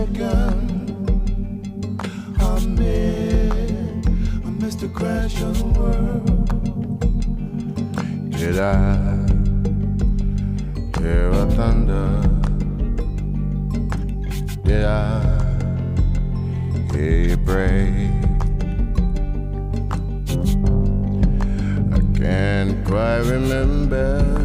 second. I missed the crash of the world. Did I hear a thunder? Did I hear you break? I can't quite remember